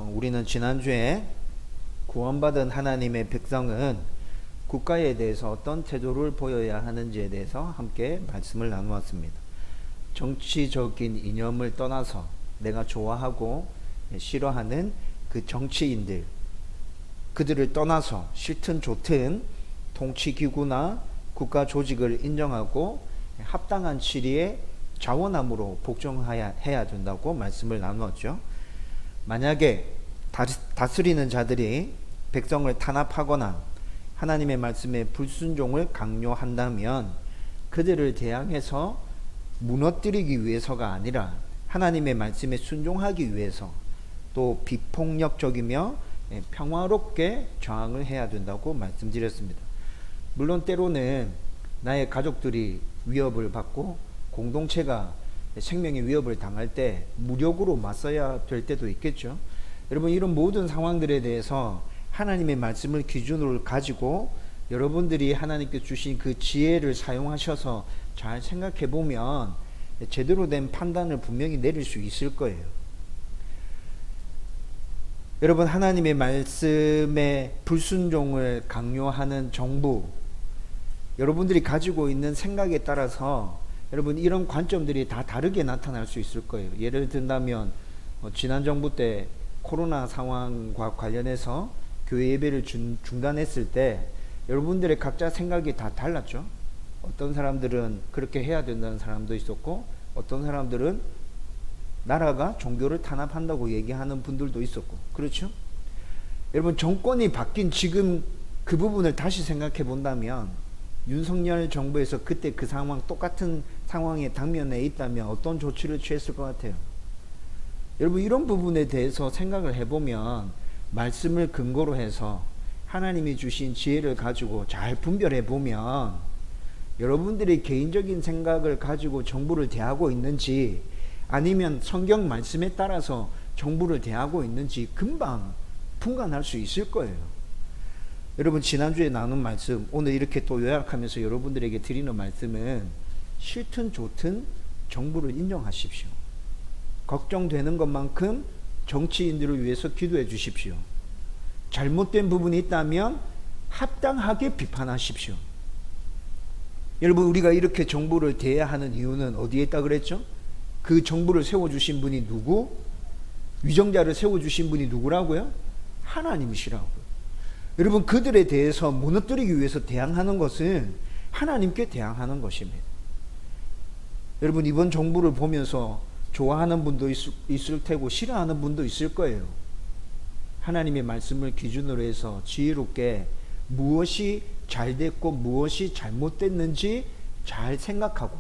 우리는 지난주에 구원받은 하나님의 백성은 국가에 대해서 어떤 태도를 보여야 하는지에 대해서 함께 말씀을 나누었습니다. 정치적인 이념을 떠나서 내가 좋아하고 싫어하는 그 정치인들, 그들을 떠나서 싫든 좋든 통치기구나 국가 조직을 인정하고 합당한 치리에 자원함으로 복종해야 된다고 말씀을 나누었죠. 만약에 다스리는 자들이 백성을 탄압하거나 하나님의 말씀에 불순종을 강요한다면 그들을 대항해서 무너뜨리기 위해서가 아니라 하나님의 말씀에 순종하기 위해서 또 비폭력적이며 평화롭게 저항을 해야 된다고 말씀드렸습니다. 물론 때로는 나의 가족들이 위협을 받고 공동체가 생명의 위협을 당할 때 무력으로 맞서야 될 때도 있겠죠. 여러분, 이런 모든 상황들에 대해서 하나님의 말씀을 기준으로 가지고 여러분들이 하나님께 주신 그 지혜를 사용하셔서 잘 생각해 보면 제대로 된 판단을 분명히 내릴 수 있을 거예요. 여러분, 하나님의 말씀에 불순종을 강요하는 정부, 여러분들이 가지고 있는 생각에 따라서 여러분 이런 관점들이 다 다르게 나타날 수 있을 거예요. 예를 든다면 지난 정부 때 코로나 상황과 관련해서 교회 예배를 중단했을 때 여러분들의 각자 생각이 다 달랐죠. 어떤 사람들은 그렇게 해야 된다는 사람도 있었고, 어떤 사람들은 나라가 종교를 탄압한다고 얘기하는 분들도 있었고, 그렇죠? 여러분, 정권이 바뀐 지금 그 부분을 다시 생각해 본다면 윤석열 정부에서 그때 그 상황, 똑같은 상황에 당면에 있다면 어떤 조치를 취했을 것 같아요? 여러분, 이런 부분에 대해서 생각을 해보면 말씀을 근거로 해서 하나님이 주신 지혜를 가지고 잘 분별해 보면 여러분들이 개인적인 생각을 가지고 정부를 대하고 있는지 아니면 성경 말씀에 따라서 정부를 대하고 있는지 금방 분간할 수 있을 거예요. 여러분, 지난주에 나눈 말씀 오늘 이렇게 또 요약하면서 여러분들에게 드리는 말씀은 싫든 좋든 정부를 인정하십시오. 걱정되는 것만큼 정치인들을 위해서 기도해 주십시오. 잘못된 부분이 있다면 합당하게 비판하십시오. 여러분, 우리가 이렇게 정부를 대해야 하는 이유는 어디에 있다 그랬죠? 그 정부를 세워주신 분이 누구? 위정자를 세워주신 분이 누구라고요? 하나님이시라고요. 여러분, 그들에 대해서 무너뜨리기 위해서 대항하는 것은 하나님께 대항하는 것입니다. 여러분, 이번 정부를 보면서 좋아하는 분도 있을 테고 싫어하는 분도 있을 거예요. 하나님의 말씀을 기준으로 해서 지혜롭게 무엇이 잘 됐고 무엇이 잘못됐는지 잘 생각하고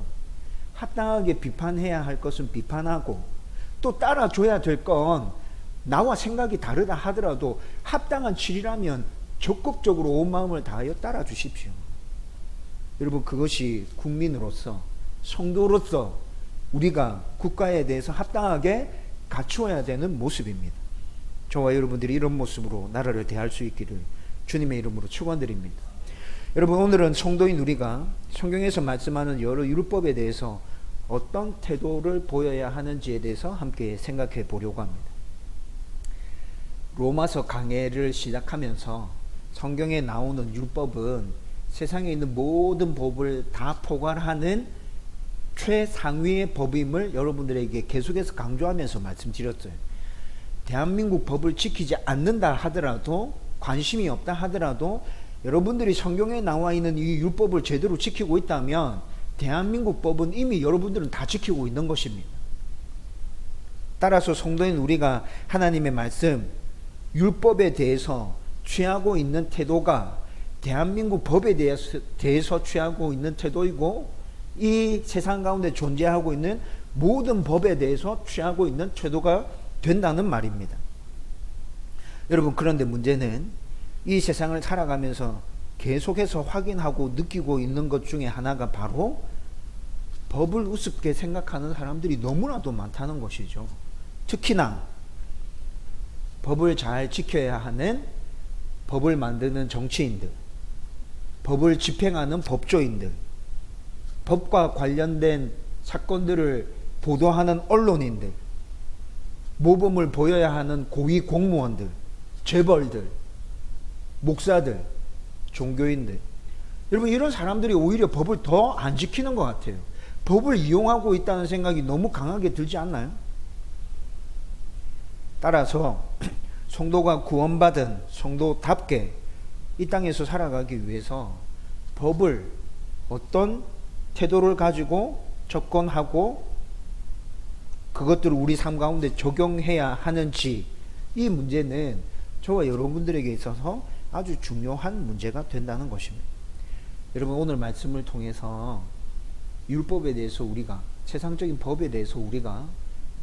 합당하게 비판해야 할 것은 비판하고 또 따라줘야 될 건 나와 생각이 다르다 하더라도 합당한 치리라면 적극적으로 온 마음을 다하여 따라 주십시오. 여러분, 그것이 국민으로서 성도로서 우리가 국가에 대해서 합당하게 갖추어야 되는 모습입니다. 저와 여러분들이 이런 모습으로 나라를 대할 수 있기를 주님의 이름으로 축원드립니다. 여러분, 오늘은 성도인 우리가 성경에서 말씀하는 여러 율법에 대해서 어떤 태도를 보여야 하는지에 대해서 함께 생각해 보려고 합니다. 로마서 강해를 시작하면서 성경에 나오는 율법은 세상에 있는 모든 법을 다 포괄하는 최상위의 법임을 여러분들에게 계속해서 강조하면서 말씀드렸어요. 대한민국 법을 지키지 않는다 하더라도, 관심이 없다 하더라도 여러분들이 성경에 나와 있는 이 율법을 제대로 지키고 있다면 대한민국 법은 이미 여러분들은 다 지키고 있는 것입니다. 따라서 성도인 우리가 하나님의 말씀, 율법에 대해서 취하고 있는 태도가 대한민국 법에 대해서 취하고 있는 태도이고, 이 세상 가운데 존재하고 있는 모든 법에 대해서 취하고 있는 태도가 된다는 말입니다. 여러분, 그런데 문제는 이 세상을 살아가면서 계속해서 확인하고 느끼고 있는 것 중에 하나가 바로 법을 우습게 생각하는 사람들이 너무나도 많다는 것이죠. 특히나 법을 잘 지켜야 하는 법을 만드는 정치인들, 법을 집행하는 법조인들, 법과 관련된 사건들을 보도하는 언론인들, 모범을 보여야 하는 고위 공무원들, 재벌들, 목사들, 종교인들. 여러분, 이런 사람들이 오히려 법을 더 안 지키는 것 같아요. 법을 이용하고 있다는 생각이 너무 강하게 들지 않나요? 따라서 성도가 구원받은 성도답게 이 땅에서 살아가기 위해서 법을 어떤 태도를 가지고 접근하고 그것들을 우리 삶 가운데 적용해야 하는지, 이 문제는 저와 여러분들에게 있어서 아주 중요한 문제가 된다는 것입니다. 여러분, 오늘 말씀을 통해서 율법에 대해서 우리가, 세상적인 법에 대해서 우리가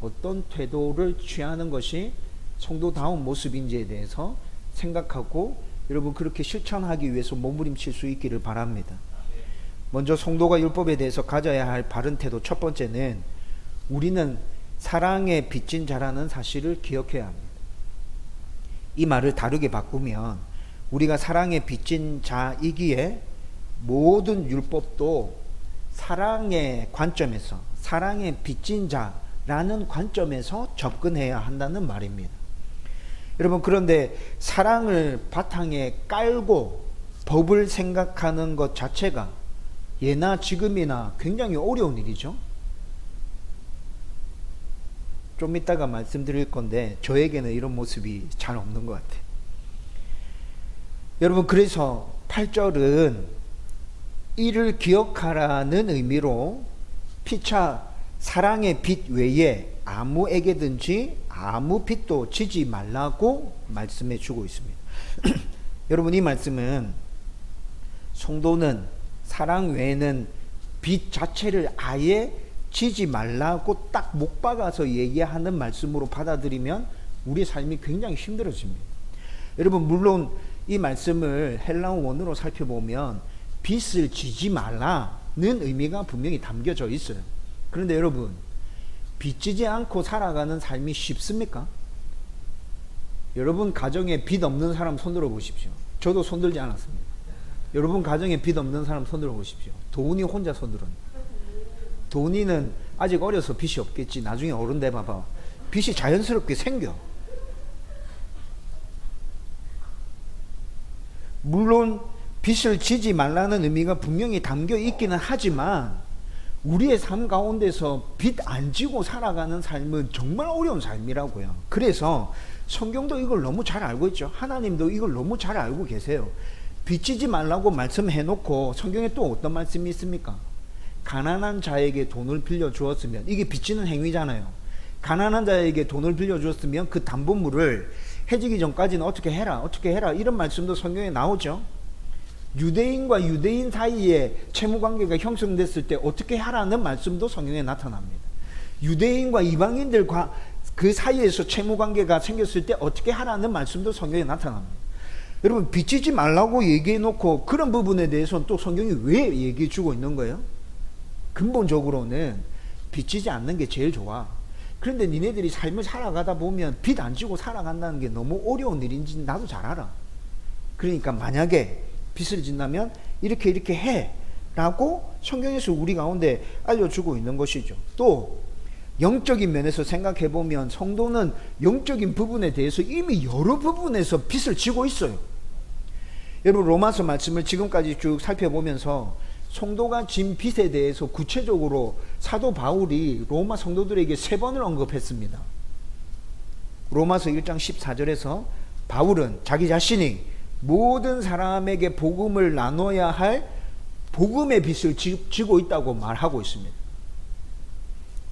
어떤 태도를 취하는 것이 성도다운 모습인지에 대해서 생각하고 여러분 그렇게 실천하기 위해서 몸부림칠 수 있기를 바랍니다. 먼저 성도가 율법에 대해서 가져야 할 바른 태도, 첫 번째는 우리는 사랑에 빚진 자라는 사실을 기억해야 합니다. 이 말을 다르게 바꾸면 우리가 사랑에 빚진 자이기에 모든 율법도 사랑의 관점에서, 사랑에 빚진 자라는 관점에서 접근해야 한다는 말입니다. 여러분, 그런데 사랑을 바탕에 깔고 법을 생각하는 것 자체가 예나 지금이나 굉장히 어려운 일이죠. 좀 이따가 말씀드릴 건데 저에게는 이런 모습이 잘 없는 것 같아요. 여러분, 그래서 8절은 이를 기억하라는 의미로 피차 사랑의 빚 외에 아무에게든지 아무 빚도 지지 말라고 말씀해 주고 있습니다. 여러분, 이 말씀은 성도는 사랑 외에는 빚 자체를 아예 지지 말라고 딱 못 박아서 얘기하는 말씀으로 받아들이면 우리 삶이 굉장히 힘들어집니다. 여러분, 물론 이 말씀을 헬라어 원어로 살펴보면 빚을 지지 말라는 의미가 분명히 담겨져 있어요. 그런데 여러분, 빚지지 않고 살아가는 삶이 쉽습니까? 여러분 가정에 빚 없는 사람 손들어 보십시오. 저도 손들지 않았습니다. 여러분 가정에 빚 없는 사람 손들어 보십시오. 도훈이 혼자 손들었네. 도훈이는 아직 어려서 빚이 없겠지. 나중에 어른 돼 봐봐. 빚이 자연스럽게 생겨. 물론 빚을 지지 말라는 의미가 분명히 담겨 있기는 하지만 우리의 삶 가운데서 빚 안 지고 살아가는 삶은 정말 어려운 삶이라고요. 그래서 성경도 이걸 너무 잘 알고 있죠. 하나님도 이걸 너무 잘 알고 계세요. 빚지지 말라고 말씀해 놓고 성경에 또 어떤 말씀이 있습니까? 가난한 자에게 돈을 빌려 주었으면, 이게 빚지는 행위잖아요. 가난한 자에게 돈을 빌려 주었으면 그 담보물을 해지기 전까지는 어떻게 해라 이런 말씀도 성경에 나오죠. 유대인과 유대인 사이에 채무관계가 형성됐을 때 어떻게 하라는 말씀도 성경에 나타납니다. 유대인과 이방인들과 그 사이에서 채무관계가 생겼을 때 어떻게 하라는 말씀도 성경에 나타납니다. 여러분, 빚지지 말라고 얘기해 놓고 그런 부분에 대해서는 또 성경이 왜 얘기해 주고 있는 거예요? 근본적으로는 빚지지 않는 게 제일 좋아. 그런데 니네들이 삶을 살아가다 보면 빚 안 지고 살아간다는 게 너무 어려운 일인지 나도 잘 알아. 그러니까 만약에 빚을 진다면 이렇게 해 라고 성경에서 우리 가운데 알려주고 있는 것이죠. 또 영적인 면에서 생각해 보면 성도는 영적인 부분에 대해서 이미 여러 부분에서 빚을 지고 있어요. 여러분, 로마서 말씀을 지금까지 쭉 살펴보면서 성도가 진 빚에 대해서 구체적으로 사도 바울이 로마 성도들에게 3번을 언급했습니다. 로마서 1장 14절에서 바울은 자기 자신이 모든 사람에게 복음을 나눠야 할 복음의 빚을 지고 있다고 말하고 있습니다.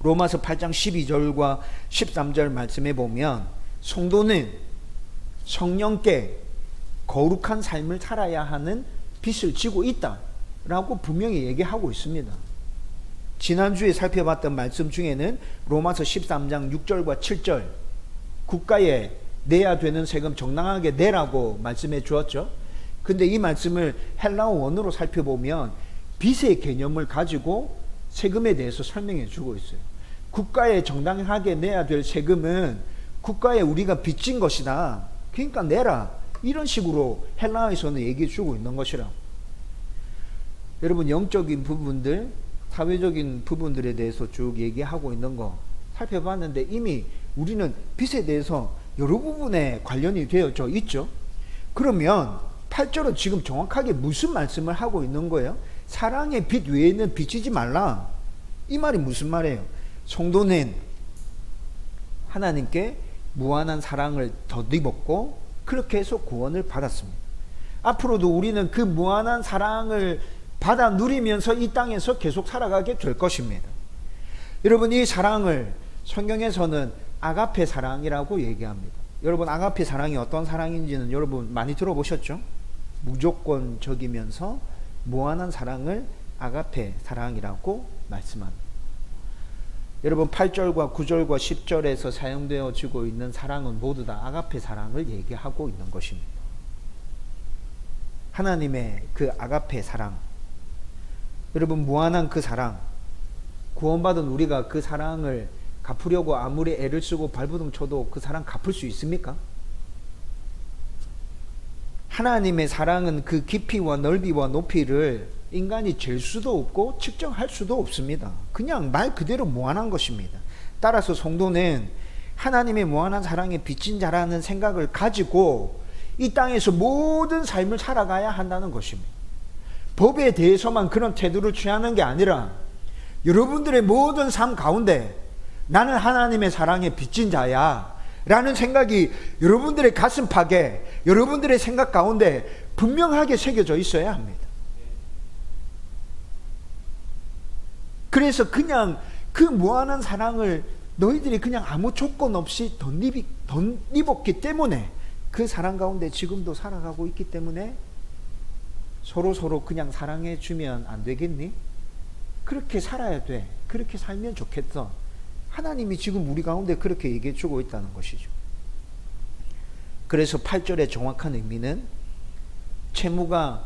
로마서 8장 12절과 13절 말씀에 보면 성도는 성령께 거룩한 삶을 살아야 하는 빚을 지고 있다라고 분명히 얘기하고 있습니다. 지난주에 살펴봤던 말씀 중에는 로마서 13장 6절과 7절 국가에 내야 되는 세금 정당하게 내라고 말씀해 주었죠. 근데 이 말씀을 헬라어 원어로 살펴보면 빚의 개념을 가지고 세금에 대해서 설명해 주고 있어요. 국가에 정당하게 내야 될 세금은 국가에 우리가 빚진 것이다. 그러니까 내라. 이런 식으로 헬라어에서는 얘기해 주고 있는 것이라. 여러분, 영적인 부분들, 사회적인 부분들에 대해서 쭉 얘기하고 있는 거 살펴봤는데 이미 우리는 빛에 대해서 여러 부분에 관련이 되어져 있죠. 그러면 8절은 지금 정확하게 무슨 말씀을 하고 있는 거예요? 사랑의 빛 외에는 비치지 말라. 이 말이 무슨 말이에요? 성도는 하나님께 무한한 사랑을 덧입었고 그렇게 해서 구원을 받았습니다. 앞으로도 우리는 그 무한한 사랑을 받아 누리면서 이 땅에서 계속 살아가게 될 것입니다. 여러분, 이 사랑을 성경에서는 아가페 사랑이라고 얘기합니다. 여러분, 아가페 사랑이 어떤 사랑인지는 여러분 많이 들어보셨죠? 무조건적이면서 무한한 사랑을 아가페 사랑이라고 말씀합니다. 여러분, 8절과 9절과 10절에서 사용되어지고 있는 사랑은 모두 다 아가페 사랑을 얘기하고 있는 것입니다. 하나님의 그 아가페 사랑, 여러분, 무한한 그 사랑, 구원받은 우리가 그 사랑을 갚으려고 아무리 애를 쓰고 발버둥 쳐도 그 사랑 갚을 수 있습니까? 하나님의 사랑은 그 깊이와 넓이와 높이를 인간이 잴 수도 없고 측정할 수도 없습니다. 그냥 말 그대로 무한한 것입니다. 따라서 성도는 하나님의 무한한 사랑에 빚진 자라는 생각을 가지고 이 땅에서 모든 삶을 살아가야 한다는 것입니다. 법에 대해서만 그런 태도를 취하는 게 아니라 여러분들의 모든 삶 가운데 나는 하나님의 사랑에 빚진 자야 라는 생각이 여러분들의 가슴팍에, 여러분들의 생각 가운데 분명하게 새겨져 있어야 합니다. 그래서 그냥 그 무한한 사랑을 너희들이 그냥 아무 조건 없이 덧입었기 때문에 그 사랑 가운데 지금도 살아가고 있기 때문에 서로 그냥 사랑해 주면 안 되겠니? 그렇게 살아야 돼. 그렇게 살면 좋겠어. 하나님이 지금 우리 가운데 그렇게 얘기해 주고 있다는 것이죠. 그래서 8절의 정확한 의미는 채무가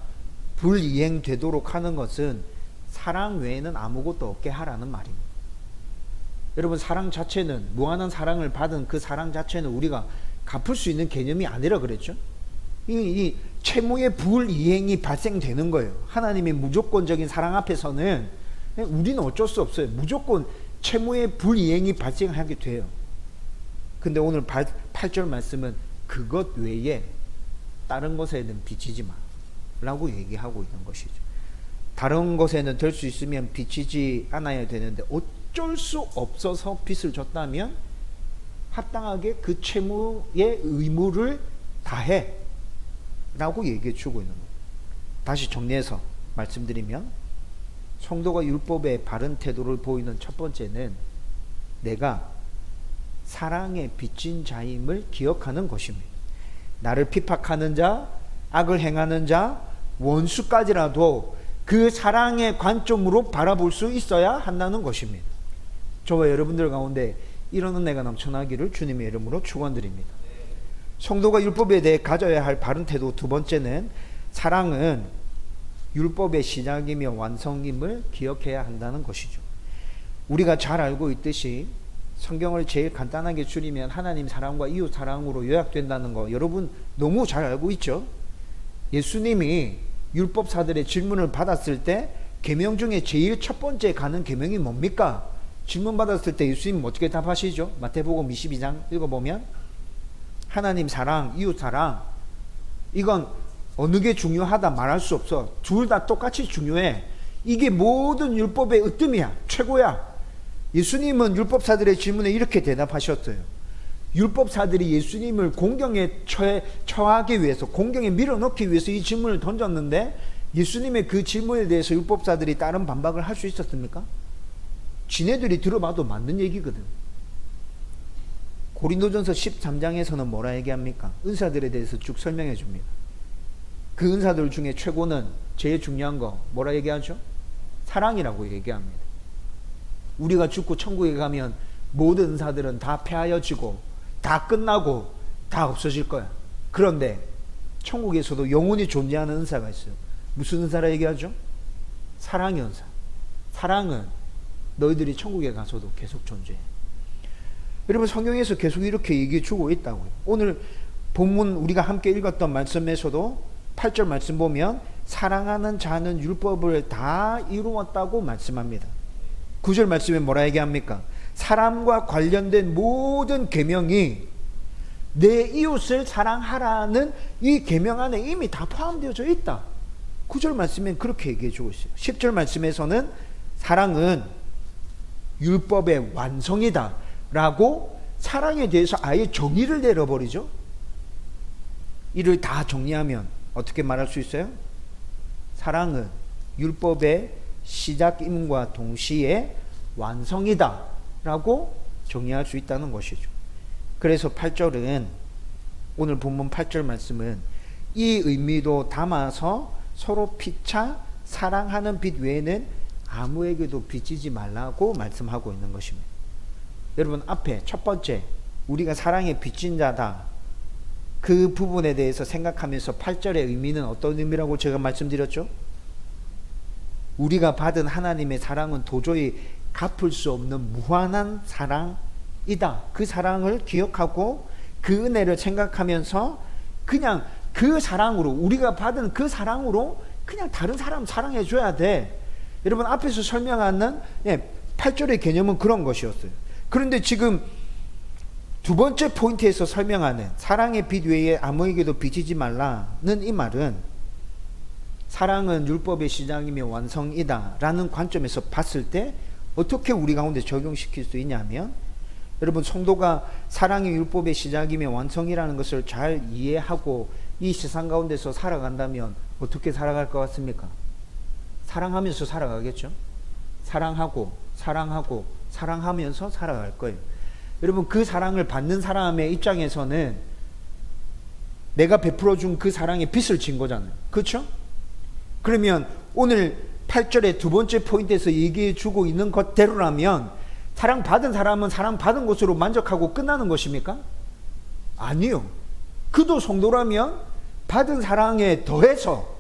불이행되도록 하는 것은 사랑 외에는 아무것도 없게 하라는 말입니다. 여러분, 사랑 자체는, 무한한 사랑을 받은 그 사랑 자체는 우리가 갚을 수 있는 개념이 아니라 그랬죠. 이 채무의 불이행이 발생되는 거예요. 하나님의 무조건적인 사랑 앞에서는 우리는 어쩔 수 없어요. 무조건 채무의 불이행이 발생하게 돼요. 근데 오늘 8절 말씀은 그것 외에 다른 것에는 비치지 마 라고 얘기하고 있는 것이죠. 다른 것에는 될 수 있으면 비치지 않아야 되는데 어쩔 수 없어서 빚을 졌다면 합당하게 그 채무의 의무를 다해 라고 얘기해 주고 있는 거예요. 다시 정리해서 말씀드리면 성도가 율법의 바른 태도를 보이는 첫 번째는 내가 사랑에 빚진 자임을 기억하는 것입니다. 나를 핍박하는 자, 악을 행하는 자, 원수까지라도 그 사랑의 관점으로 바라볼 수 있어야 한다는 것입니다. 저와 여러분들 가운데 이런 은혜가 넘쳐나기를 주님의 이름으로 축원드립니다. 성도가 율법에 대해 가져야 할 바른 태도 두 번째는 사랑은 율법의 시작이며 완성임을 기억해야 한다는 것이죠. 우리가 잘 알고 있듯이 성경을 제일 간단하게 줄이면 하나님 사랑과 이웃 사랑으로 요약된다는 거 여러분 너무 잘 알고 있죠? 예수님이 율법사들의 질문을 받았을 때 계명 중에 제일 첫 번째 가는 계명이 뭡니까? 질문 받았을 때 예수님 어떻게 답하시죠? 마태복음 22장 읽어보면 하나님 사랑, 이웃 사랑, 이건 어느 게 중요하다 말할 수 없어. 둘 다 똑같이 중요해. 이게 모든 율법의 으뜸이야. 최고야. 예수님은 율법사들의 질문에 이렇게 대답하셨어요. 율법사들이 예수님을 공경에 처하기 위해서, 공경에 밀어넣기 위해서 이 질문을 던졌는데 예수님의 그 질문에 대해서 율법사들이 다른 반박을 할 수 있었습니까? 지네들이 들어봐도 맞는 얘기거든. 고린도전서 13장에서는 뭐라 얘기합니까? 은사들에 대해서 쭉 설명해 줍니다. 그 은사들 중에 최고는 제일 중요한 거 뭐라 얘기하죠? 사랑이라고 얘기합니다. 우리가 죽고 천국에 가면 모든 은사들은 다 폐하여지고 다 끝나고 다 없어질 거야. 그런데 천국에서도 영원히 존재하는 은사가 있어요. 무슨 은사라 얘기하죠? 사랑의 은사. 사랑은 너희들이 천국에 가서도 계속 존재해. 여러분, 성경에서 계속 이렇게 얘기해 주고 있다고요. 오늘 본문 우리가 함께 읽었던 말씀에서도 8절 말씀 보면 사랑하는 자는 율법을 다 이루었다고 말씀합니다. 9절 말씀에 뭐라 얘기합니까? 사람과 관련된 모든 계명이 내 이웃을 사랑하라는 이 계명 안에 이미 다 포함되어져 있다. 9절 말씀엔 그렇게 얘기해 주고 있어요. 10절 말씀에서는 사랑은 율법의 완성이다 라고 사랑에 대해서 아예 정의를 내려버리죠. 이를 다 정리하면 어떻게 말할 수 있어요? 사랑은 율법의 시작임과 동시에 완성이다 라고 정의할 수 있다는 것이죠. 그래서 8절은, 오늘 본문 8절 말씀은 이 의미도 담아서 서로 피차 사랑하는 빛 외에는 아무에게도 비치지 말라고 말씀하고 있는 것입니다. 여러분, 앞에 첫 번째 우리가 사랑에 빚진 자다, 그 부분에 대해서 생각하면서 8절의 의미는 어떤 의미라고 제가 말씀드렸죠? 우리가 받은 하나님의 사랑은 도저히 갚을 수 없는 무한한 사랑이다. 그 사랑을 기억하고 그 은혜를 생각하면서 그냥 그 사랑으로, 우리가 받은 그 사랑으로 그냥 다른 사람 사랑해 줘야 돼. 여러분, 앞에서 설명하는 8절의 개념은 그런 것이었어요. 그런데 지금 두 번째 포인트에서 설명하는 사랑의 빛 외에 아무에게도 비치지 말라는 이 말은 사랑은 율법의 시작이며 완성이다 라는 관점에서 봤을 때 어떻게 우리 가운데 적용시킬 수 있냐면, 여러분, 성도가 사랑이 율법의 시작이며 완성이라는 것을 잘 이해하고 이 세상 가운데서 살아간다면 어떻게 살아갈 것 같습니까? 사랑하면서 살아가겠죠? 사랑하고 사랑하고 사랑하면서 살아갈 거예요. 여러분, 그 사랑을 받는 사람의 입장에서는 내가 베풀어준 그 사랑에 빚을 진 거잖아요. 그렇죠? 그러면 오늘 8절의 두 번째 포인트에서 얘기해 주고 있는 것대로라면 사랑받은 사람은 사랑받은 것으로 만족하고 끝나는 것입니까? 아니요. 그도 성도라면 받은 사랑에 더해서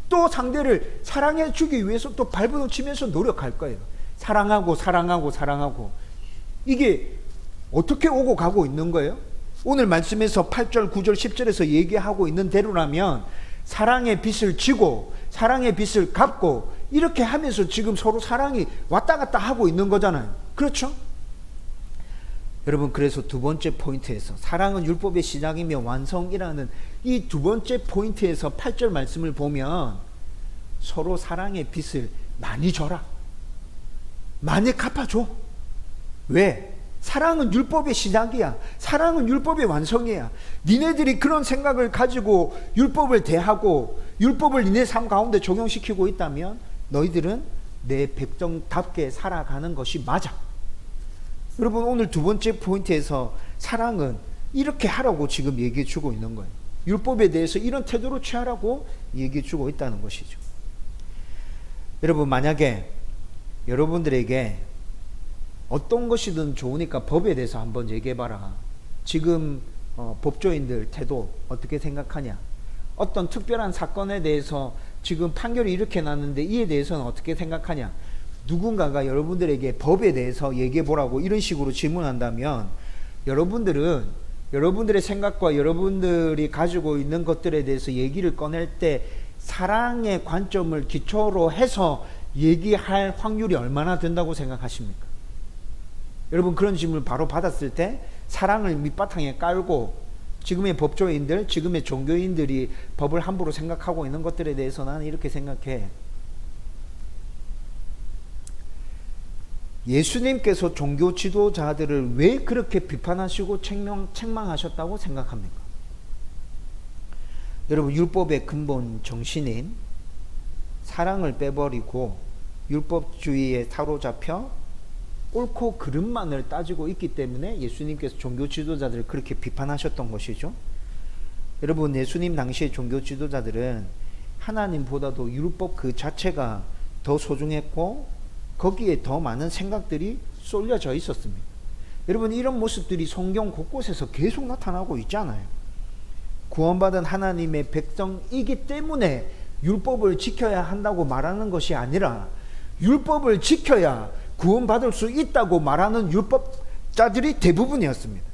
또 상대를 사랑해 주기 위해서 또 발버둥 치면서 노력할 거예요. 사랑하고 사랑하고 사랑하고. 이게 어떻게 오고 가고 있는 거예요? 오늘 말씀에서 8절, 9절, 10절에서 얘기하고 있는 대로라면 사랑의 빚을 지고 사랑의 빚을 갚고 이렇게 하면서 지금 서로 사랑이 왔다 갔다 하고 있는 거잖아요. 그렇죠? 여러분, 그래서 두 번째 포인트에서 사랑은 율법의 시작이며 완성이라는 이 두 번째 포인트에서 8절 말씀을 보면 서로 사랑의 빚을 많이 져라, 많이 갚아줘. 왜? 사랑은 율법의 시작이야. 사랑은 율법의 완성이야. 니네들이 그런 생각을 가지고 율법을 대하고 율법을 니네 삶 가운데 적용시키고 있다면 너희들은 내 백성답게 살아가는 것이 맞아. 여러분, 오늘 두 번째 포인트에서 사랑은 이렇게 하라고 지금 얘기해 주고 있는 거예요. 율법에 대해서 이런 태도로 취하라고 얘기해 주고 있다는 것이죠. 여러분, 만약에 여러분들에게 어떤 것이든 좋으니까 법에 대해서 한번 얘기해봐라. 지금 법조인들 태도 어떻게 생각하냐? 어떤 특별한 사건에 대해서 지금 판결이 이렇게 났는데 이에 대해서는 어떻게 생각하냐? 누군가가 여러분들에게 법에 대해서 얘기해보라고 이런 식으로 질문한다면 여러분들은 여러분들의 생각과 여러분들이 가지고 있는 것들에 대해서 얘기를 꺼낼 때 사랑의 관점을 기초로 해서 얘기할 확률이 얼마나 된다고 생각하십니까? 여러분, 그런 질문을 바로 받았을 때 사랑을 밑바탕에 깔고 지금의 법조인들, 지금의 종교인들이 법을 함부로 생각하고 있는 것들에 대해서 나는 이렇게 생각해. 예수님께서 종교 지도자들을 왜 그렇게 비판하시고 책망하셨다고 생각합니까? 여러분, 율법의 근본 정신인 사랑을 빼버리고 율법주의에 사로잡혀 옳고 그름만을 따지고 있기 때문에 예수님께서 종교 지도자들을 그렇게 비판하셨던 것이죠. 여러분, 예수님 당시의 종교 지도자들은 하나님보다도 율법 그 자체가 더 소중했고 거기에 더 많은 생각들이 쏠려져 있었습니다. 여러분, 이런 모습들이 성경 곳곳에서 계속 나타나고 있잖아요. 구원받은 하나님의 백성이기 때문에 율법을 지켜야 한다고 말하는 것이 아니라 율법을 지켜야 구원받을 수 있다고 말하는 율법자들이 대부분이었습니다.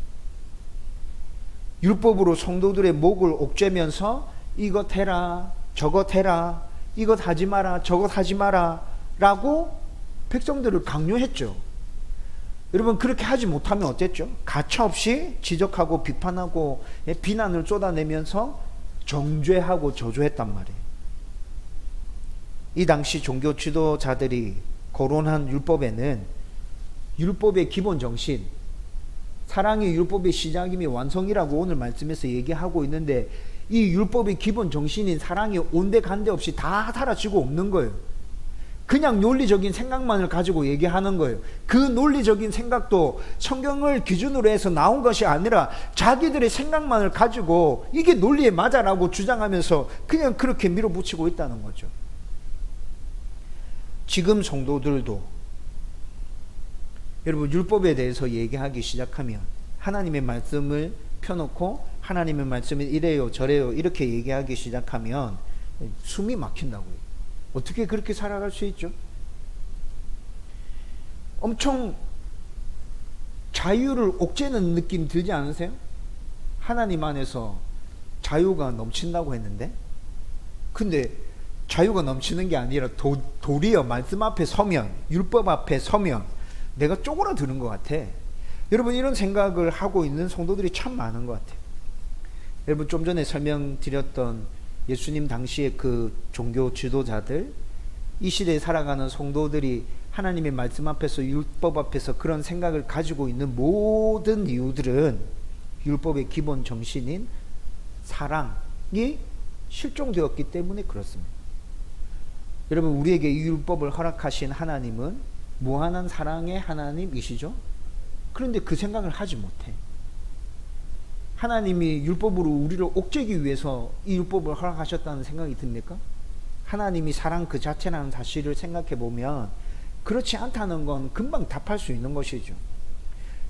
율법으로 성도들의 목을 옥죄면서 이것 해라, 저것 해라, 이것 하지 마라, 저것 하지 마라 라고 백성들을 강요했죠. 여러분 그렇게 하지 못하면 어땠죠? 가차없이 지적하고 비판하고 비난을 쏟아내면서 정죄하고 저주했단 말이에요. 이 당시 종교 지도자들이 거론한 율법에는 율법의 기본 정신, 사랑이 율법의 시작이며 완성이라고 오늘 말씀에서 얘기하고 있는데, 이 율법의 기본 정신인 사랑이 온데간데 없이 다 사라지고 없는 거예요. 그냥 논리적인 생각만을 가지고 얘기하는 거예요. 그 논리적인 생각도 성경을 기준으로 해서 나온 것이 아니라 자기들의 생각만을 가지고 이게 논리에 맞아라고 주장하면서 그냥 그렇게 밀어붙이고 있다는 거죠. 지금 성도들도 여러분 율법에 대해서 얘기하기 시작하면, 하나님의 말씀을 펴놓고 하나님의 말씀이 이래요 저래요 이렇게 얘기하기 시작하면 숨이 막힌다고요. 어떻게 그렇게 살아갈 수 있죠? 엄청 자유를 옥죄는 느낌 들지 않으세요? 하나님 안에서 자유가 넘친다고 했는데, 근데 자유가 넘치는 게 아니라 도리어 말씀 앞에 서면, 율법 앞에 서면 내가 쪼그라드는 것 같아. 여러분 이런 생각을 하고 있는 성도들이 참 많은 것 같아요. 여러분 좀 전에 설명드렸던 예수님 당시의 그 종교 지도자들, 이 시대에 살아가는 성도들이 하나님의 말씀 앞에서 율법 앞에서 그런 생각을 가지고 있는 모든 이유들은 율법의 기본 정신인 사랑이 실종되었기 때문에 그렇습니다. 여러분 우리에게 이 율법을 허락하신 하나님은 무한한 사랑의 하나님이시죠. 그런데 그 생각을 하지 못해. 하나님이 율법으로 우리를 옥죄기 위해서 이 율법을 허락하셨다는 생각이 듭니까? 하나님이 사랑 그 자체라는 사실을 생각해 보면 그렇지 않다는 건 금방 답할 수 있는 것이죠.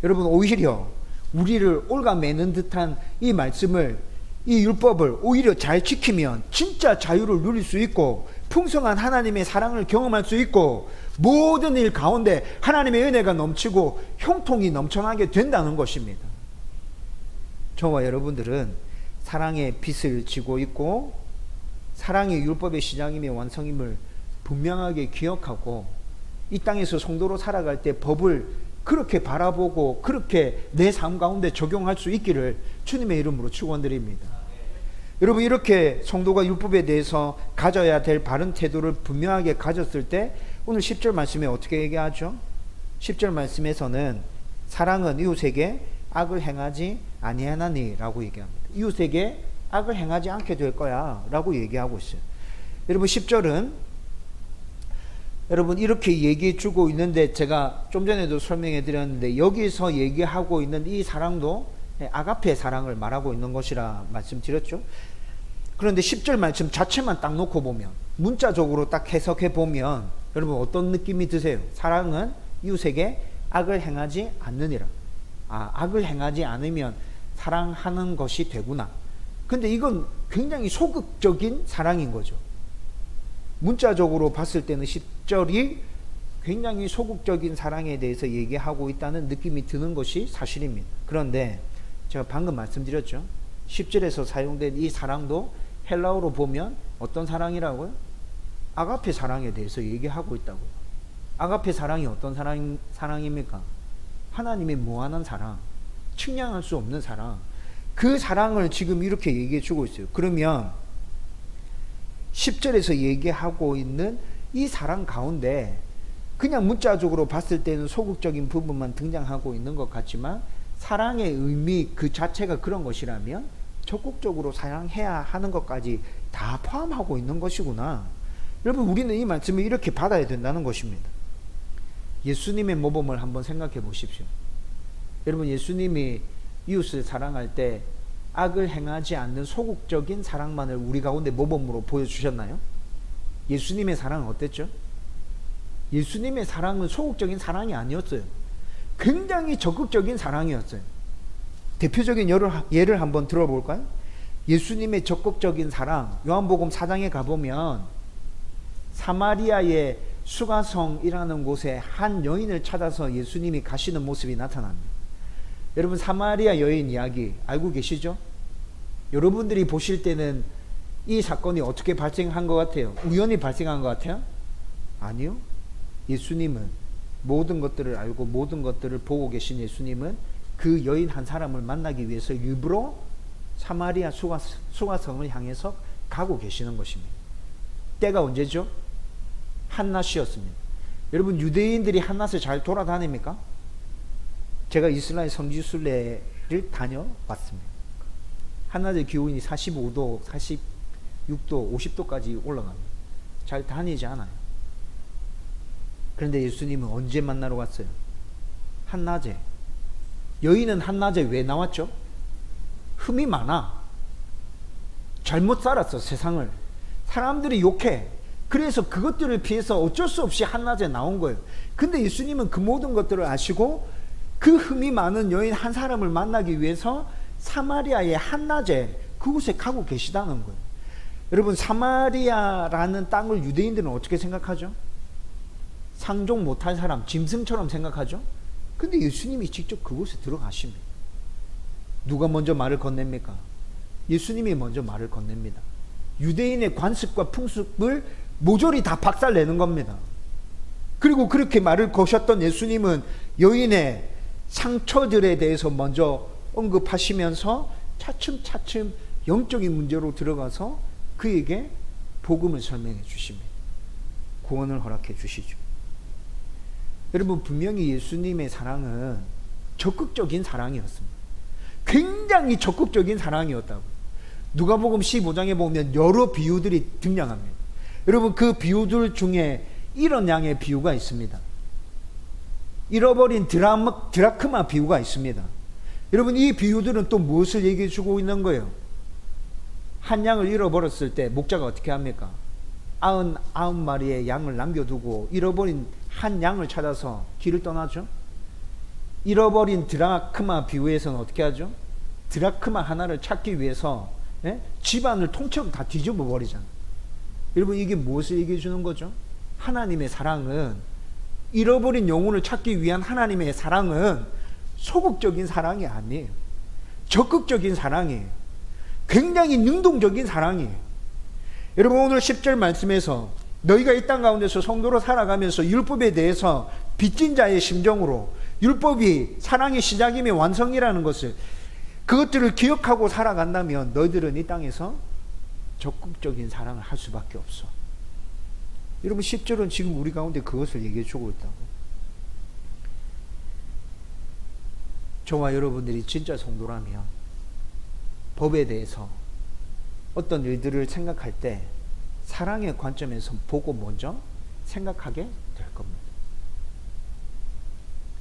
여러분 오히려 우리를 올가매는 듯한 이 말씀을, 이 율법을 오히려 잘 지키면 진짜 자유를 누릴 수 있고 풍성한 하나님의 사랑을 경험할 수 있고 모든 일 가운데 하나님의 은혜가 넘치고 형통이 넘쳐나게 된다는 것입니다. 저와 여러분들은 사랑의 빛을 지고 있고 사랑이 율법의 시작이며 완성임을 분명하게 기억하고 이 땅에서 성도로 살아갈 때 법을 그렇게 바라보고 그렇게 내 삶 가운데 적용할 수 있기를 주님의 이름으로 축원드립니다. 여러분 이렇게 성도가 율법에 대해서 가져야 될 바른 태도를 분명하게 가졌을 때 오늘 10절 말씀에 어떻게 얘기하죠? 10절 말씀에서는 사랑은 이웃에게 악을 행하지 아니하나니 라고 얘기합니다. 이웃에게 악을 행하지 않게 될 거야 라고 얘기하고 있어요. 여러분 10절은 여러분 이렇게 얘기해 주고 있는데, 제가 좀 전에도 설명해 드렸는데 여기서 얘기하고 있는 이 사랑도 아가페 사랑을 말하고 있는 것이라 말씀드렸죠. 그런데 10절 말씀 자체만 딱 놓고 보면, 문자적으로 딱 해석해 보면 여러분 어떤 느낌이 드세요? 사랑은 이웃에게 악을 행하지 않느니라. 악을 행하지 않으면 사랑하는 것이 되구나. 근데 이건 굉장히 소극적인 사랑인 거죠. 문자적으로 봤을 때는 10절이 굉장히 소극적인 사랑에 대해서 얘기하고 있다는 느낌이 드는 것이 사실입니다. 그런데 제가 방금 말씀드렸죠. 10절에서 사용된 이 사랑도 헬라어로 보면 어떤 사랑이라고요? 아가페 사랑에 대해서 얘기하고 있다고요. 아가페 사랑이 어떤 사랑입니까? 하나님의 무한한 사랑, 측량할 수 없는 사랑, 그 사랑을 지금 이렇게 얘기해 주고 있어요. 그러면 10절에서 얘기하고 있는 이 사랑 가운데 그냥 문자적으로 봤을 때는 소극적인 부분만 등장하고 있는 것 같지만 사랑의 의미 그 자체가 그런 것이라면 적극적으로 사랑해야 하는 것까지 다 포함하고 있는 것이구나. 여러분 우리는 이 말씀을 이렇게 받아야 된다는 것입니다. 예수님의 모범을 한번 생각해 보십시오. 여러분 예수님이 이웃을 사랑할 때 악을 행하지 않는 소극적인 사랑만을 우리 가운데 모범으로 보여주셨나요? 예수님의 사랑은 어땠죠? 예수님의 사랑은 소극적인 사랑이 아니었어요. 굉장히 적극적인 사랑이었어요. 대표적인 예를 한번 들어볼까요? 예수님의 적극적인 사랑, 요한복음 4장에 가보면 사마리아의 수가성이라는 곳에 한 여인을 찾아서 예수님이 가시는 모습이 나타납니다. 여러분 사마리아 여인 이야기 알고 계시죠? 여러분들이 보실 때는 이 사건이 어떻게 발생한 것 같아요? 우연히 발생한 것 같아요? 아니요. 예수님은 모든 것들을 알고 모든 것들을 보고 계신 예수님은 그 여인 한 사람을 만나기 위해서 일부러 사마리아 수가성을 향해서 가고 계시는 것입니다. 때가 언제죠? 한낮이었습니다. 여러분, 유대인들이 한낮에 잘 돌아다닙니까? 제가 이스라엘 성지순례를 다녀봤습니다. 한낮의 기온이 45도, 46도, 50도까지 올라갑니다. 잘 다니지 않아요. 그런데 예수님은 언제 만나러 갔어요? 한낮에. 여인은 한낮에 왜 나왔죠? 흠이 많아. 잘못 살았어, 세상을. 사람들이 욕해. 그래서 그것들을 피해서 어쩔 수 없이 한낮에 나온 거예요. 근데 예수님은 그 모든 것들을 아시고 그 흠이 많은 여인 한 사람을 만나기 위해서 사마리아의 한낮에 그곳에 가고 계시다는 거예요. 여러분, 사마리아라는 땅을 유대인들은 어떻게 생각하죠? 상종 못할 사람, 짐승처럼 생각하죠? 근데 예수님이 직접 그곳에 들어가십니다. 누가 먼저 말을 건넵니까? 예수님이 먼저 말을 건넵니다. 유대인의 관습과 풍습을 모조리 다 박살내는 겁니다. 그리고 그렇게 말을 거셨던 예수님은 여인의 상처들에 대해서 먼저 언급하시면서 차츰차츰 영적인 문제로 들어가서 그에게 복음을 설명해 주십니다. 구원을 허락해 주시죠. 여러분, 분명히 예수님의 사랑은 적극적인 사랑이었습니다. 굉장히 적극적인 사랑이었다고. 누가복음 15장에 보면 여러 비유들이 등장합니다. 여러분, 그 비유들 중에 이런 양의 비유가 있습니다. 잃어버린 드라크마 비유가 있습니다. 여러분, 이 비유들은 또 무엇을 얘기해 주고 있는 거예요? 한 양을 잃어버렸을 때 목자가 어떻게 합니까? 99마리의 양을 남겨두고 잃어버린 한 양을 찾아서 길을 떠나죠. 잃어버린 드라크마 비유에서는 어떻게 하죠? 드라크마 하나를 찾기 위해서 집안을 통째로 다 뒤집어 버리잖아요. 여러분, 이게 무엇을 얘기해 주는 거죠? 하나님의 사랑은, 잃어버린 영혼을 찾기 위한 하나님의 사랑은 소극적인 사랑이 아니에요. 적극적인 사랑이에요. 굉장히 능동적인 사랑이에요. 여러분, 오늘 10절 말씀에서 너희가 이 땅 가운데서 성도로 살아가면서 율법에 대해서 빚진 자의 심정으로, 율법이 사랑의 시작이며 완성이라는 것을, 그것들을 기억하고 살아간다면 너희들은 이 땅에서 적극적인 사랑을 할 수밖에 없어. 여러분, 10절은 지금 우리 가운데 그것을 얘기해 주고 있다고. 저와 여러분들이 진짜 성도라면 법에 대해서 어떤 일들을 생각할 때 사랑의 관점에서 보고 먼저 생각하게 될 겁니다.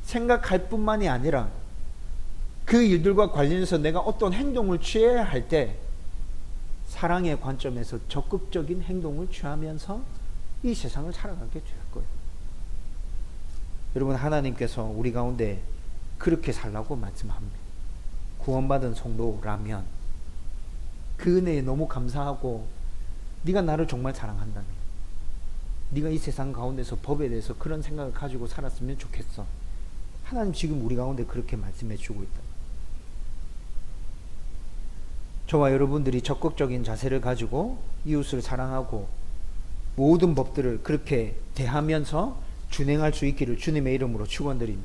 생각할 뿐만이 아니라 그 일들과 관련해서 내가 어떤 행동을 취해야 할 때 사랑의 관점에서 적극적인 행동을 취하면서 이 세상을 살아가게 될 거예요. 여러분, 하나님께서 우리 가운데 그렇게 살라고 말씀합니다. 구원받은 성도라면 그 은혜에 너무 감사하고, 네가 나를 정말 사랑한다면 네가 이 세상 가운데서 법에 대해서 그런 생각을 가지고 살았으면 좋겠어. 하나님 지금 우리 가운데 그렇게 말씀해 주고 있다. 저와 여러분들이 적극적인 자세를 가지고 이웃을 사랑하고 모든 법들을 그렇게 대하면서 준행할 수 있기를 주님의 이름으로 축원드리며,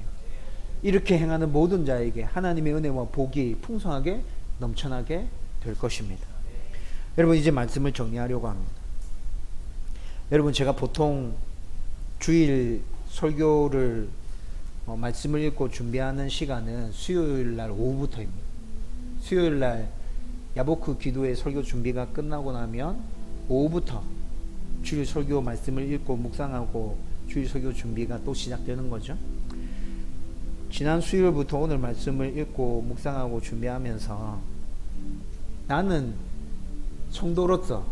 이렇게 행하는 모든 자에게 하나님의 은혜와 복이 풍성하게 넘쳐나게 될 것입니다. 여러분, 이제 말씀을 정리하려고 합니다. 여러분, 제가 보통 주일 설교를 말씀을 읽고 준비하는 시간은 수요일 날 오후부터입니다. 수요일 날 야보크 기도의 설교 준비가 끝나고 나면 오후부터 주일 설교 말씀을 읽고 묵상하고 주일 설교 준비가 또 시작되는 거죠. 지난 수요일부터 오늘 말씀을 읽고 묵상하고 준비하면서 나는 성도로서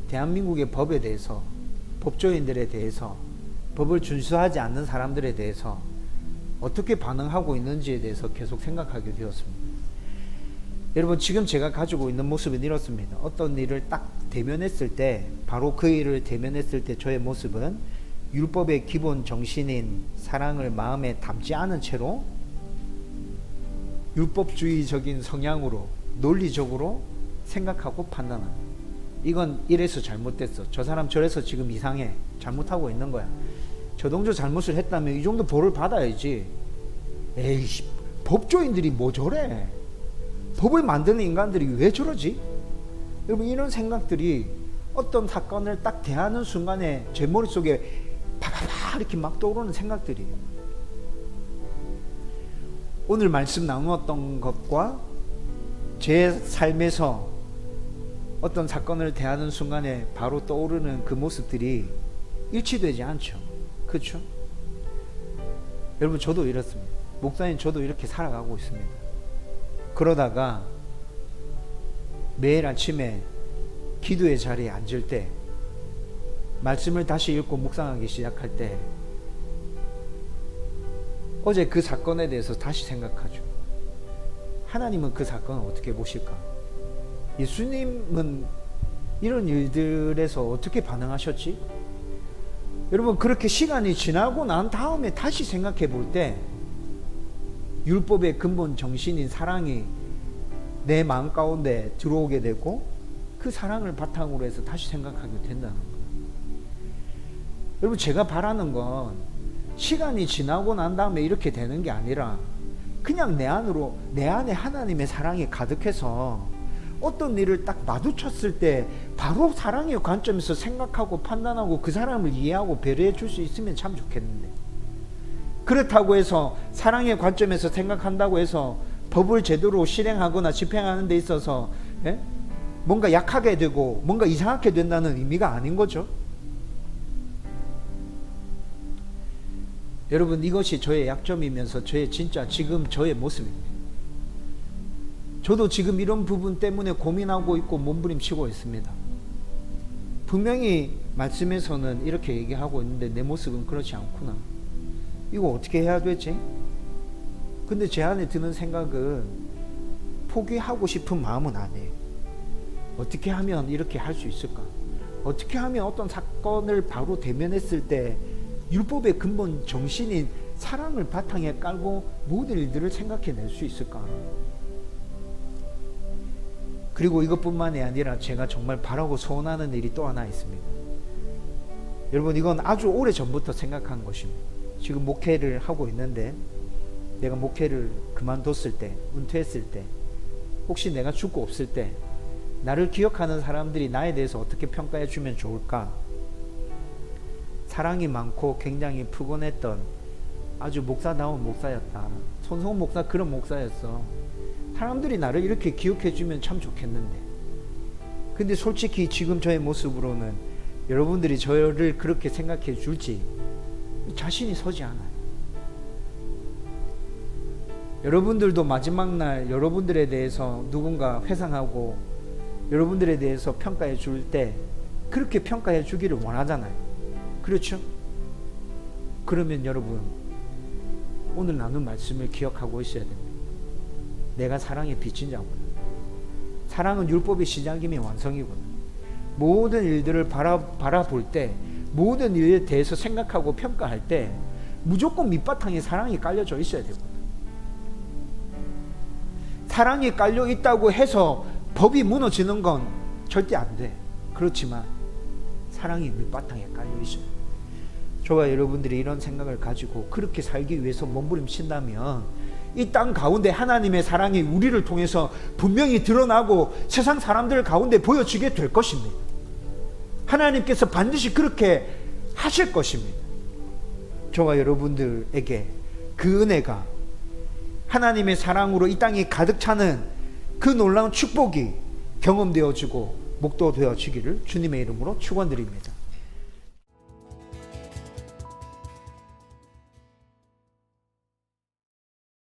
대한민국의 법에 대해서, 법조인들에 대해서, 법을 준수하지 않는 사람들에 대해서 어떻게 반응하고 있는지에 대해서 계속 생각하게 되었습니다. 여러분, 지금 제가 가지고 있는 모습은 이렇습니다. 어떤 일을 딱 대면했을 때, 바로 그 일을 대면했을 때 저의 모습은 율법의 기본 정신인 사랑을 마음에 담지 않은 채로 율법주의적인 성향으로 논리적으로 생각하고 판단합니다. 이건 이래서 잘못됐어. 저 사람 저래서 지금 이상해. 잘못하고 있는 거야. 정도 잘못을 했다면 이 정도 벌을 받아야지. 에이씨, 법조인들이 뭐 저래? 법을 만드는 인간들이 왜 저러지? 여러분, 이런 생각들이 어떤 사건을 딱 대하는 순간에 제 머릿속에 파파파 이렇게 막 떠오르는 생각들이에요. 오늘 말씀 나누었던 것과 제 삶에서 어떤 사건을 대하는 순간에 바로 떠오르는 그 모습들이 일치되지 않죠. 그렇죠? 여러분, 저도 이렇습니다. 목사님, 저도 이렇게 살아가고 있습니다. 그러다가 매일 아침에 기도의 자리에 앉을 때, 말씀을 다시 읽고 묵상하기 시작할 때, 어제 그 사건에 대해서 다시 생각하죠. 하나님은 그 사건을 어떻게 보실까? 예수님은 이런 일들에서 어떻게 반응하셨지? 여러분, 그렇게 시간이 지나고 난 다음에 다시 생각해 볼 때, 율법의 근본 정신인 사랑이 내 마음 가운데 들어오게 되고, 그 사랑을 바탕으로 해서 다시 생각하게 된다는 거예요. 여러분, 제가 바라는 건 시간이 지나고 난 다음에 이렇게 되는 게 아니라 그냥 내 안에 하나님의 사랑이 가득해서 어떤 일을 딱 마주쳤을 때 바로 사랑의 관점에서 생각하고 판단하고 그 사람을 이해하고 배려해 줄 수 있으면 참 좋겠는데, 그렇다고 해서 사랑의 관점에서 생각한다고 해서 법을 제대로 실행하거나 집행하는 데 있어서 뭔가 약하게 되고 뭔가 이상하게 된다는 의미가 아닌 거죠. 여러분, 이것이 저의 약점이면서 진짜 지금 저의 모습입니다. 저도 지금 이런 부분 때문에 고민하고 있고 몸부림치고 있습니다. 분명히 말씀에서는 이렇게 얘기하고 있는데 내 모습은 그렇지 않구나. 이거 어떻게 해야 되지? 근데 제 안에 드는 생각은 포기하고 싶은 마음은 아니에요. 어떻게 하면 이렇게 할 수 있을까? 어떻게 하면 어떤 사건을 바로 대면했을 때 율법의 근본 정신인 사랑을 바탕에 깔고 모든 일들을 생각해낼 수 있을까? 그리고 이것뿐만이 아니라 제가 정말 바라고 소원하는 일이 또 하나 있습니다. 여러분, 이건 아주 오래 전부터 생각한 것입니다. 지금 목회를 하고 있는데, 내가 목회를 그만뒀을 때, 은퇴했을 때, 혹시 내가 죽고 없을 때 나를 기억하는 사람들이 나에 대해서 어떻게 평가해 주면 좋을까? 사랑이 많고 굉장히 푸근했던 아주 목사다운 목사였다. 손성훈 목사 그런 목사였어. 사람들이 나를 이렇게 기억해 주면 참 좋겠는데. 근데 솔직히 지금 저의 모습으로는 여러분들이 저를 그렇게 생각해 줄지 자신이 서지 않아요. 여러분들도 마지막 날 여러분들에 대해서 누군가 회상하고 여러분들에 대해서 평가해 줄 때 그렇게 평가해 주기를 원하잖아요. 그렇죠? 그러면 여러분, 오늘 나눈 말씀을 기억하고 있어야 됩니다. 내가 사랑의 빛인 자구나. 사랑은 율법의 시작이며 완성이구나. 모든 일들을 바라볼 때, 모든 일에 대해서 생각하고 평가할 때 무조건 밑바탕에 사랑이 깔려져 있어야 되거든. 사랑이 깔려 있다고 해서 법이 무너지는 건 절대 안 돼. 그렇지만 사랑이 밑바탕에 깔려 있어요. 저와 여러분들이 이런 생각을 가지고 그렇게 살기 위해서 몸부림친다면 이 땅 가운데 하나님의 사랑이 우리를 통해서 분명히 드러나고 세상 사람들 가운데 보여지게 될 것입니다. 하나님께서 반드시 그렇게 하실 것입니다. 저와 여러분들에게 그 은혜가, 하나님의 사랑으로 이 땅이 가득 차는 그 놀라운 축복이 경험되어지고 목도되어지기를 주님의 이름으로 축원드립니다.